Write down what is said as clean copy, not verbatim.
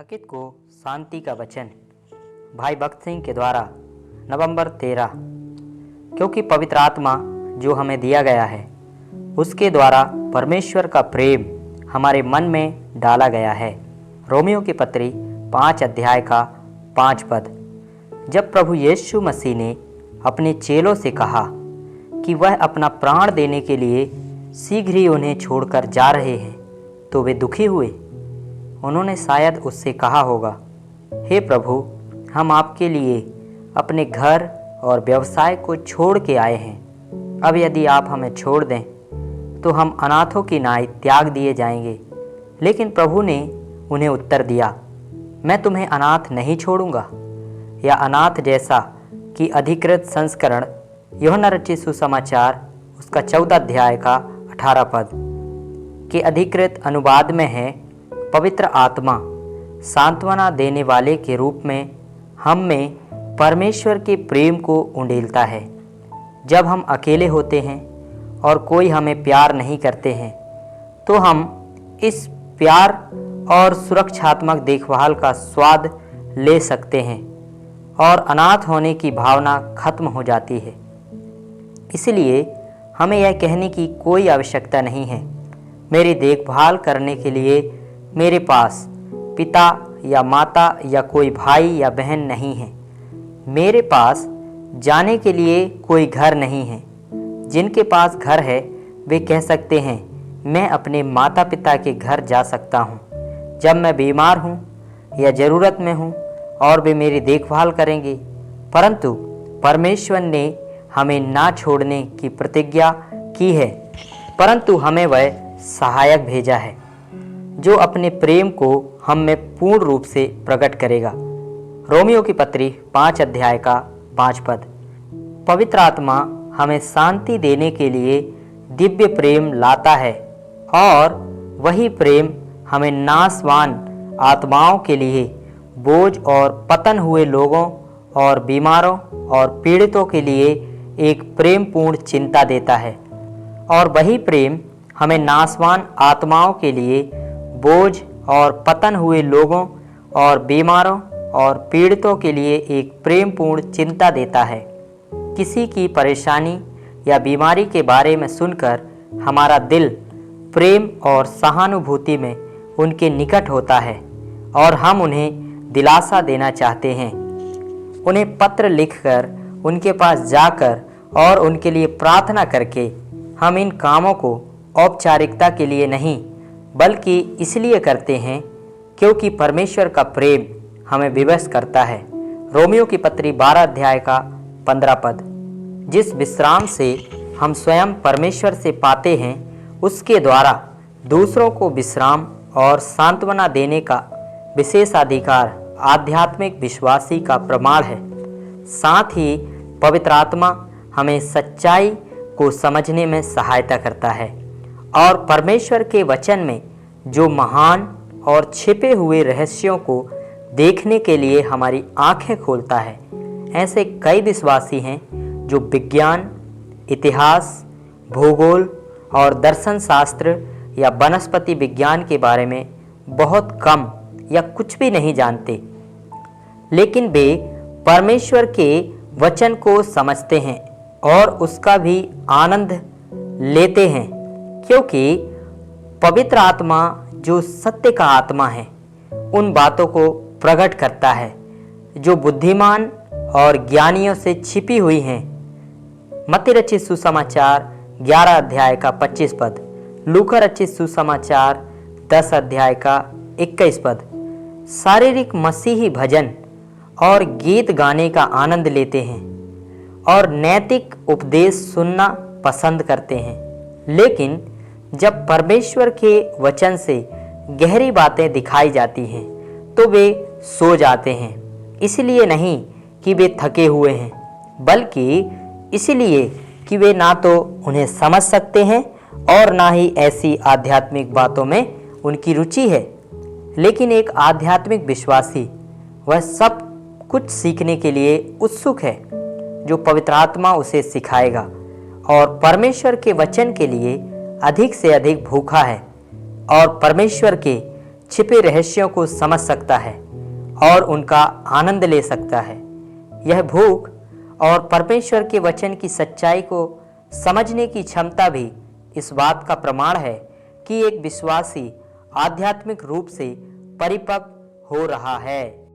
अंकित को शांति का वचन भाई भक्त सिंह के द्वारा नवंबर 13। क्योंकि पवित्र आत्मा जो हमें दिया गया है उसके द्वारा परमेश्वर का प्रेम हमारे मन में डाला गया है। रोमियो की पत्री 5 अध्याय का 5 पद। जब प्रभु यीशु मसीह ने अपने चेलों से कहा कि वह अपना प्राण देने के लिए शीघ्र ही उन्हें छोड़कर जा रहे हैं तो वे दुखी हुए। उन्होंने शायद उससे कहा होगा, हे प्रभु, हम आपके लिए अपने घर और व्यवसाय को छोड़ के आए हैं। अब यदि आप हमें छोड़ दें तो हम अनाथों की नाई त्याग दिए जाएंगे। लेकिन प्रभु ने उन्हें उत्तर दिया, मैं तुम्हें अनाथ नहीं छोड़ूंगा। या अनाथ जैसा कि अधिकृत संस्करण यूहन्ना रचित सुसमाचार उसका 14 अध्याय का 18 पद के अधिकृत अनुवाद में है, पवित्र आत्मा सांत्वना देने वाले के रूप में हम में परमेश्वर के प्रेम को उंडेलता है। जब हम अकेले होते हैं और कोई हमें प्यार नहीं करते हैं तो हम इस प्यार और सुरक्षात्मक देखभाल का स्वाद ले सकते हैं और अनाथ होने की भावना खत्म हो जाती है। इसलिए हमें यह कहने की कोई आवश्यकता नहीं है, मेरी देखभाल करने के लिए मेरे पास पिता या माता या कोई भाई या बहन नहीं है। मेरे पास जाने के लिए कोई घर नहीं है। जिनके पास घर है वे कह सकते हैं, मैं अपने माता पिता के घर जा सकता हूँ जब मैं बीमार हूँ या ज़रूरत में हूँ और वे मेरी देखभाल करेंगे। परंतु परमेश्वर ने हमें ना छोड़ने की प्रतिज्ञा की है, परंतु हमें वह सहायक भेजा है जो अपने प्रेम को हम में पूर्ण रूप से प्रकट करेगा। रोमियो की पत्री 5 अध्याय का 5 पद। पवित्र आत्मा हमें शांति देने के लिए दिव्य प्रेम लाता है और वही प्रेम हमें नाशवान आत्माओं के लिए बोझ और पतन हुए लोगों और बीमारों और पीड़ितों के लिए एक प्रेमपूर्ण चिंता देता है। और वही प्रेम हमें नाशवान आत्माओं के लिए बोझ और पतन हुए लोगों और बीमारों और पीड़ितों के लिए एक प्रेमपूर्ण चिंता देता है। किसी की परेशानी या बीमारी के बारे में सुनकर हमारा दिल प्रेम और सहानुभूति में उनके निकट होता है और हम उन्हें दिलासा देना चाहते हैं। उन्हें पत्र लिखकर, उनके पास जाकर और उनके लिए प्रार्थना करके हम इन कामों को औपचारिकता के लिए नहीं बल्कि इसलिए करते हैं क्योंकि परमेश्वर का प्रेम हमें विवश करता है। रोमियो की पत्री 12 अध्याय का 15 पद। जिस विश्राम से हम स्वयं परमेश्वर से पाते हैं उसके द्वारा दूसरों को विश्राम और सांत्वना देने का विशेषाधिकार आध्यात्मिक विश्वासी का प्रमाण है। साथ ही पवित्र आत्मा हमें सच्चाई को समझने में सहायता करता है और परमेश्वर के वचन में जो महान और छिपे हुए रहस्यों को देखने के लिए हमारी आंखें खोलता है। ऐसे कई विश्वासी हैं जो विज्ञान, इतिहास, भूगोल और दर्शन शास्त्र या वनस्पति विज्ञान के बारे में बहुत कम या कुछ भी नहीं जानते, लेकिन वे परमेश्वर के वचन को समझते हैं और उसका भी आनंद लेते हैं, क्योंकि पवित्र आत्मा जो सत्य का आत्मा है उन बातों को प्रकट करता है जो बुद्धिमान और ज्ञानियों से छिपी हुई हैं। मत्ती रचित सुसमाचार 11 अध्याय का 25 पद। लूका रचित सुसमाचार 10 अध्याय का 21 पद। शारीरिक मसीही भजन और गीत गाने का आनंद लेते हैं और नैतिक उपदेश सुनना पसंद करते हैं, लेकिन जब परमेश्वर के वचन से गहरी बातें दिखाई जाती हैं तो वे सो जाते हैं। इसलिए नहीं कि वे थके हुए हैं, बल्कि इसलिए कि वे ना तो उन्हें समझ सकते हैं और ना ही ऐसी आध्यात्मिक बातों में उनकी रुचि है। लेकिन एक आध्यात्मिक विश्वासी वह सब कुछ सीखने के लिए उत्सुक है जो पवित्र आत्मा उसे सिखाएगा और परमेश्वर के वचन के लिए अधिक से अधिक भूखा है और परमेश्वर के छिपे रहस्यों को समझ सकता है और उनका आनंद ले सकता है। यह भूख और परमेश्वर के वचन की सच्चाई को समझने की क्षमता भी इस बात का प्रमाण है कि एक विश्वासी आध्यात्मिक रूप से परिपक्व हो रहा है।